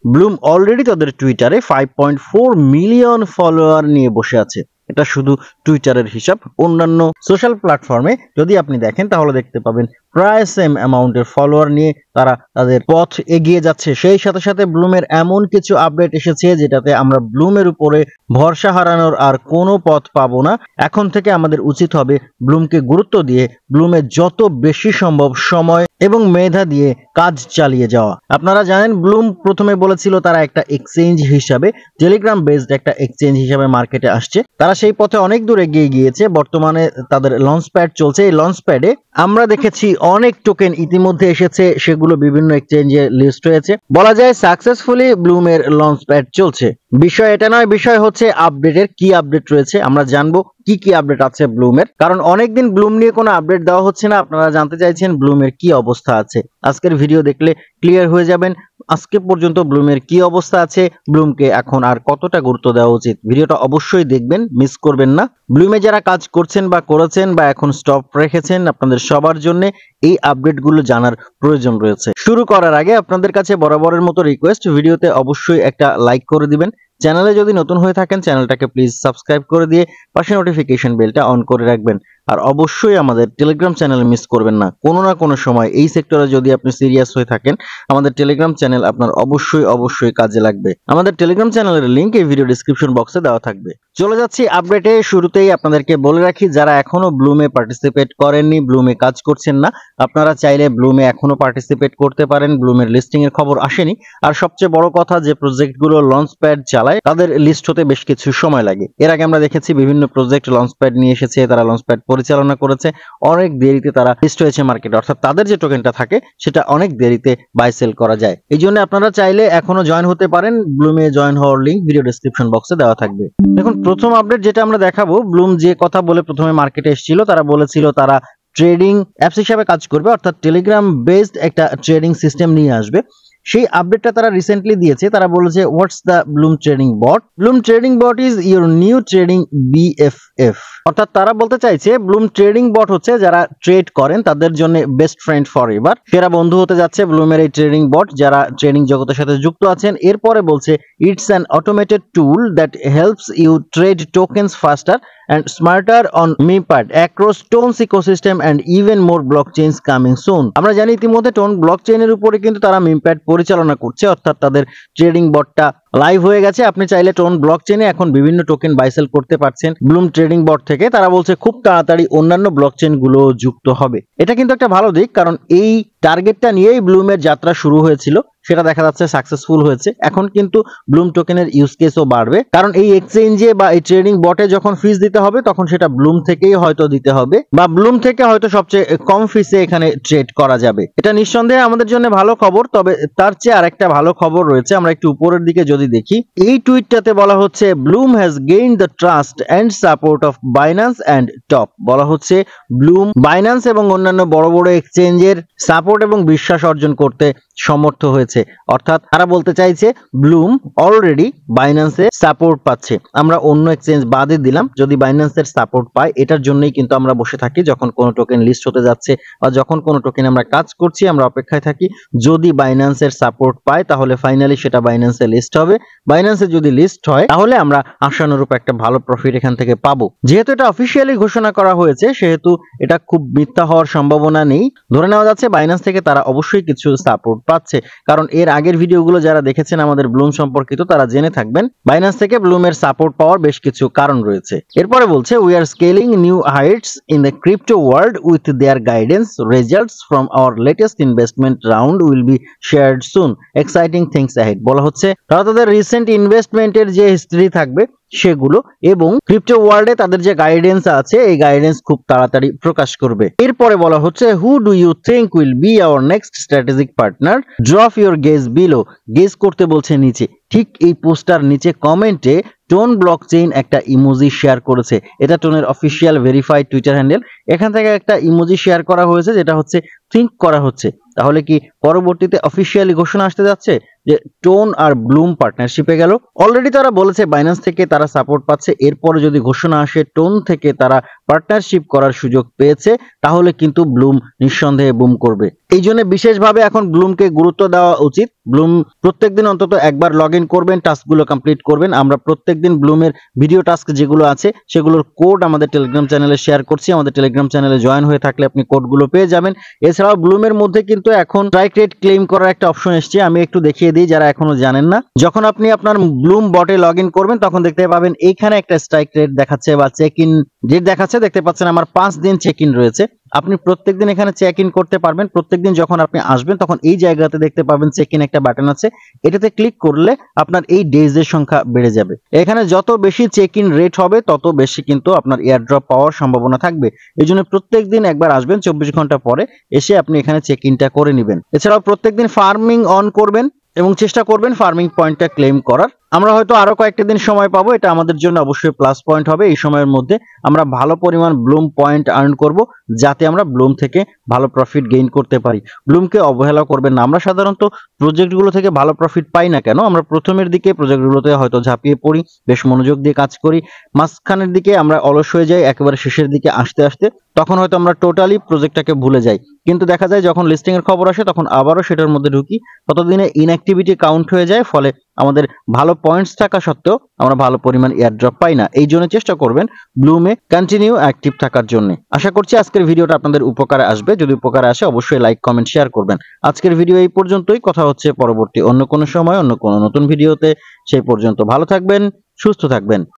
Bloom already তাদের টুইটারে 5.4 million follower নিয়ে বসে আছে। এটা শুধু টুইটারের হিসাব। অন্যান্য সোশ্যাল প্ল্যাটফর্মে যদি আপনি দেখেন তাহলে দেখতে পাবেন প্রায় সেম অ্যামাউন্টের ফলোয়ার নিয়ে তারা তাদের পথ এগিয়ে যাচ্ছে। সেই সাথে সাথে ব্লুমের এমন কিছু আপডেট এসেছে যেটাতে আমরা ব্লুমের উপরে ভরসা হারানোর আর কোনো পথ পাবো না। এখন থেকে আমাদের উচিত হবে ব্লুমকে গুরুত্ব দিয়ে ব্লুমের যত বেশি সম্ভব সময় এবং মেধা দিয়ে কাজ চালিয়ে যাওয়া। আপনারা জানেন ব্লুম প্রথমে বলেছিল তারা একটা এক্সচেঞ্জ হিসাবে, টেলিগ্রাম বেসড একটা এক্সচেঞ্জ হিসাবে মার্কেটে আসছে। তারা সেই পথে অনেক দূর এগিয়ে গিয়েছে। বর্তমানে তাদের লঞ্চ প্যাড চলছে। এই লঞ্চ প্যাডে আমরা দেখেছি অনেক টোকেন ইতিমধ্যে এসেছে, সেগুলো বিভিন্ন এক্সচেঞ্জে লিস্ট হয়েছে। বলা যায় সাকসেসফুলি ব্লুমের লঞ্চ প্যাড চলছে। বিষয় এটা নয়, বিষয় হচ্ছে আপডেটের কি আপডেট রয়েছে। আমরা জানবো কি কি আপডেট আছে ব্লুমের, কারণ অনেকদিন ব্লুম নিয়ে কোনো আপডেট দেওয়া হচ্ছে না। আপনারা জানতে চাইছেন ব্লুমের কি অবস্থা আছে। আজকের ভিডিও দেখলে ক্লিয়ার হয়ে যাবেন আজকে পর্যন্ত ব্লুমের কি অবস্থা আছে, ব্লুমকে এখন আর কতটা গুরুত্ব দেওয়া উচিত। ভিডিওটা অবশ্যই দেখবেন, মিস করবেন না। ব্লুমে যারা কাজ করছেন বা করেছেন বা এখন স্টপ রেখেছেন, আপনাদের সবার জন্য এই আপডেটগুলো জানার প্রয়োজন রয়েছে। শুরু করার আগে আপনাদের কাছে বরাবরের মতো রিকোয়েস্ট, ভিডিওতে অবশ্যই একটা লাইক করে দিবেন। চ্যানেলে যদি নতুন হয়ে থাকেন চ্যানেলটাকে প্লিজ সাবস্ক্রাইব করে দিয়ে পাশে নোটিফিকেশন বেলটা অন করে রাখবেন। আর অবশ্যই আমাদের টেলিগ্রাম চ্যানেল মিস করবেন না। কোনো না কোনো সময় এই সেক্টরে যদি আপনি সিরিয়াস হয়ে থাকেন, আমাদের টেলিগ্রাম চ্যানেল আপনার অবশ্যই কাজে লাগবে। আমাদের টেলিগ্রাম চ্যানেলের লিংক এই ভিডিও ডেসক্রিপশন বক্সে দেওয়া থাকবে। চলে যাচ্ছি আপডেটে। শুরুতেই আপনাদেরকে বলে রাখি, যারা এখনো ব্লুমে পার্টিসিপেট করেননি, ব্লুমে কাজ করছেন না, আপনারা চাইলে ব্লুমে এখনো পার্টিসিপেট করতে পারেন। ব্লুমের লিস্টিং এর খবর আসেনি। আর সবচেয়ে বড় কথা, যে প্রজেক্টগুলো লঞ্চ প্যাড চালায় তাদের লিস্ট হতে বেশ কিছু সময় লাগে। এর আগে আমরা দেখেছি বিভিন্ন প্রজেক্ট লঞ্চ প্যাড নিয়ে এসেছে, তারা লঞ্চ প্যাড পরিচালনা করেছে, অনেক দেরিতে তারা লিস্ট হয়েছে মার্কেটে। অর্থাৎ তাদের যে টোকেনটা থাকে সেটা অনেক দেরিতে বাই সেল করা যায়। এই জন্য আপনারা চাইলে এখনো জয়েন হতে পারেন। ব্লুমে জয়েন হওয়ার লিংক ভিডিও ডেসক্রিপশন বক্সে দেওয়া থাকবে। এখন প্রথম আপডেট যেটা আমরা দেখাবো, ব্লুম যে কথা বলে প্রথমে মার্কেটে এসেছিল, তারা বলেছিল তারা ট্রেডিং অ্যাপস হিসাবে কাজ করবে, অর্থাৎ টেলিগ্রাম বেসড একটা ট্রেডিং সিস্টেম নিয়ে আসবে। সেই আপডেটটা তারা রিসেন্টলি দিয়েছে। তারা বলেছে what's the Bloom trading bot. Bloom trading bot is your new trading BFF. অর্থাৎ তারা বলতে চাইছে ব্লুম ট্রেডিং বট হচ্ছে যারা ট্রেড করেন তাদের জন্য বেস্ট ফ্রেন্ড ফর এভার, সেরা বন্ধু হতে যাচ্ছে ব্লুমের এই ট্রেডিং বট যারা ট্রেডিং জগতের সাথে যুক্ত আছেন। এরপরে বলছে it's an automated tool that helps you trade tokens faster and smarter on MePad across Tone's ecosystem and even more blockchains coming soon। আমরা জানি ইতিমধ্যে টোন ব্লকচেইনের উপরে কিন্তু তারা MePad পরিচালনা করছে, অর্থাৎ তাদের ট্রেডিং বটটা লাইভ হয়ে গেছে। আপনি চাইলে টোন ব্লকচেইনে এখন বিভিন্ন টোকেন বাই সেল করতে পারছেন ব্লুম ট্রেডিং বট থেকে। তারা বলছে খুব তাড়াতাড়ি অন্যান্য ব্লকচেইন গুলো যুক্ত হবে। এটা কিন্তু একটা ভালো দিক, কারণ এই টার্গেটটা নিয়েই ব্লুমের যাত্রা শুরু হয়েছিল, সেটা দেখা যাচ্ছে সাকসেসফুল হয়েছে। এখন কিন্তু ব্লুম টোকেনের ইউজ কেসও বাড়বে, কারণ এই এক্সচেঞ্জে বা এই ট্রেডিং বটে যখন ফিস দিতে হবে তখন সেটা ব্লুম থেকেই হয়তো দিতে হবে, বা ব্লুম থেকে হয়তো সবচেয়ে কম ফিসে এখানে ট্রেড করা যাবে। এটা নিঃসন্দেহে আমাদের জন্য ভালো খবর। তবে তার চেয়ে আরেকটা ভালো খবর রয়েছে। আমরা একটু উপরের দিকে যদি দেখি, এই টুইটটাতে বলা হচ্ছে Bloom has gained the trust and support of Binance and top. বলা হচ্ছে ব্লুম বাইন্যান্স এবং অন্যান্য বড় বড় এক্সচেঞ্জের সাপোর্ট এবং বিশ্বাস অর্জন করতে সমর্থ হয়েছে। অর্থাৎ তারা বলতে চাইছে ব্লুম অলরেডি বাইন্যান্সে সাপোর্ট পাচ্ছে। আমরা অন্য এক্সচেঞ্জ বাদে দিলাম, যদি বাইন্যান্সের সাপোর্ট পায় এটার জন্যই কিন্তু আমরা বসে থাকি। যখন কোনো টোকেন লিস্ট হতে যাচ্ছে বা যখন কোনো টোকেন আমরা কাজ করছি, আমরা অপেক্ষায় থাকি যদি বাইন্যান্সের সাপোর্ট পায় তাহলে ফাইনালি সেটা বাইন্যান্সে লিস্ট হবে। বাইন্যান্সে যদি লিস্ট হয় তাহলে আমরা আশানুরূপ একটা ভালো প্রফিট এখান থেকে পাবো। যেহেতু এটা অফিসিয়ালি ঘোষণা করা হয়েছে সেহেতু এটা খুব মিথ্যা হওয়ার সম্ভাবনা নেই। ধরে নেওয়া যাচ্ছে বাইন্যান্স থেকে তারা অবশ্যই কিছু সাপোর্ট পাচ্ছে, কারণ এর আগের ভিডিওগুলো যারা দেখেছেন আমাদের ব্লুম সম্পর্কিত তারা জেনে থাকবেন বাইন্যান্স থেকে ব্লুমের সাপোর্ট পাওয়ার বেশ কিছু কারণ রয়েছে। এরপরে বলছে we are scaling new Heights in the crypto world with their guidance, results from our latest investment round will be shared soon, exciting things ahead. বলা হচ্ছে তারা তাদের রিসেন্ট ইনভেস্টমেন্টের যে হিস্ট্রি থাকবে সেগুলো এবং ক্রিপ্টো ওয়ার্ল্ডে তাদের যে গাইডেন্স আছে এই গাইডেন্স খুব তাড়াতাড়ি প্রকাশ করবে। এরপরে বলা হচ্ছে who do you think will be our next strategic partner, drop your guess below. Guess করতে বলছে নিচে। ঠিক এই পোস্টার নিচে কমেন্টে টোন ব্লকচেইন একটা ইমোজি শেয়ার করেছে। এটা টোনের অফিসিয়াল ভেরিফাইড টুইটার হ্যান্ডেল। এখান থেকে একটা ইমোজি শেয়ার করা হয়েছে যেটা হচ্ছে থিঙ্ক করা হচ্ছে। তাহলে কি পরবর্তীতে অফিসিয়ালি ঘোষণা আসতে যাচ্ছে? যে টোন আর ব্লুম পার্টনারশিপে গেল। অলরেডি তারা বলেছে বাইন্যান্স থেকে তারা সাপোর্ট পাচ্ছে, এরপরে যদি ঘোষণা আসে টোন থেকে তারা পার্টনারশিপ করার সুযোগ পেয়েছে, তাহলে কিন্তু ব্লুম নিঃসন্দেহে বুম করবে। এই জন্য বিশেষভাবে এখন ব্লুমকে গুরুত্ব দেওয়া উচিত। ব্লুম প্রত্যেকদিন অন্তত একবার লগ ইন করবেন, টাস্কগুলো কমপ্লিট করবেন। আমরা প্রত্যেকদিন ব্লুমের ভিডিও টাস্ক যেগুলো আছে সেগুলোর কোড আমাদের টেলিগ্রাম চ্যানেলে শেয়ার করছি। আমাদের টেলিগ্রাম চ্যানেলে জয়েন হয়ে থাকলে আপনি কোডগুলো পেয়ে যাবেন। এছাড়াও ব্লুমের মধ্যে কিন্তু এখন স্ট্রাইক রেট ক্লেম করার একটা অপশন এসেছে, আমি একটু দেখিয়ে দিই যারা এখনো জানেন না। যখন আপনি আপনার ব্লুম বটে লগ ইন করবেন তখন দেখতে পাবেন এইখানে একটা স্ট্রাইক রেট দেখাচ্ছে বা চেক ইন রেট দেখাচ্ছে। দেখতে পাচ্ছেন আমার 5 দিন চেক ইন রয়েছে। আপনি প্রত্যেকদিন এখানে চেক ইন করতে পারবেন। প্রত্যেকদিন যখন আপনি আসবেন তখন এই জায়গাতে দেখতে পাবেন চেক ইন একটা বাটন আছে, এটাতে ক্লিক করলে আপনার এই ডেজের সংখ্যা বেড়ে যাবে। এখানে যত বেশি চেক ইন রেট হবে তত বেশি কিন্তু আপনার এয়ারড্রপ পাওয়ার সম্ভাবনা থাকবে। এই জন্য প্রত্যেকদিন একবার আসবেন, 24 ঘন্টা পরে এসে আপনি এখানে চেক ইনটা করে নেবেন। এছাড়াও প্রত্যেকদিন ফার্মিং অন করবেন এবং চেষ্টা করবেন ফার্মিং পয়েন্টটা ক্লেম করার। আমরা হয়তো আরো কয়েকটা দিন সময় পাবো, এটা আমাদের জন্য অবশ্যই প্লাস পয়েন্ট হবে। এই সময়ের মধ্যে আমরা ভালো পরিমাণ ব্লুম পয়েন্ট আর্ন করব, যাতে আমরা ব্লুম থেকে ভালো প্রফিট গেইন করতে পারি। ব্লুমকে অবহেলা করবেন না। আমরা সাধারণত প্রজেক্টগুলো থেকে ভালো প্রফিট পাই না কেন, আমরা প্রথমের দিকে প্রজেক্টগুলোতে হয়তো ঝাঁপিয়ে পড়ি, বেশ মনোযোগ দিয়ে কাজ করি, মাঝখানের দিকে আমরা অলস হয়ে যাই, একেবারে শেষের দিকে আসতে আসতে তখন হয়তো আমরা টোটালি প্রজেক্টটাকে ভুলে যাই। কিন্তু দেখা যায় যখন লিস্টিং এর খবর আসে তখন আবারও সেটার মধ্যে ঢুকি, ততদিনে ইনঅ্যাক্টিভিটি কাউন্ট হয়ে যায়, ফলে আমাদের ভালো পয়েন্টস থাকা সত্ত্বেও আমরা ভালো পরিমাণ এয়ারড্রপ পাই না। এই জন্য চেষ্টা করবেন ব্লুমে কন্টিনিউ অ্যাক্টিভ থাকার জন্য। আশা করছি আজকের ভিডিওটা আপনাদের উপকারে আসবে। যদি উপকারে আসে অবশ্যই লাইক কমেন্ট শেয়ার করবেন। আজকের ভিডিও এই পর্যন্তই, কথা হচ্ছে পরবর্তী অন্য কোনো সময় অন্য কোনো নতুন ভিডিওতে। সেই পর্যন্ত ভালো থাকবেন, সুস্থ থাকবেন।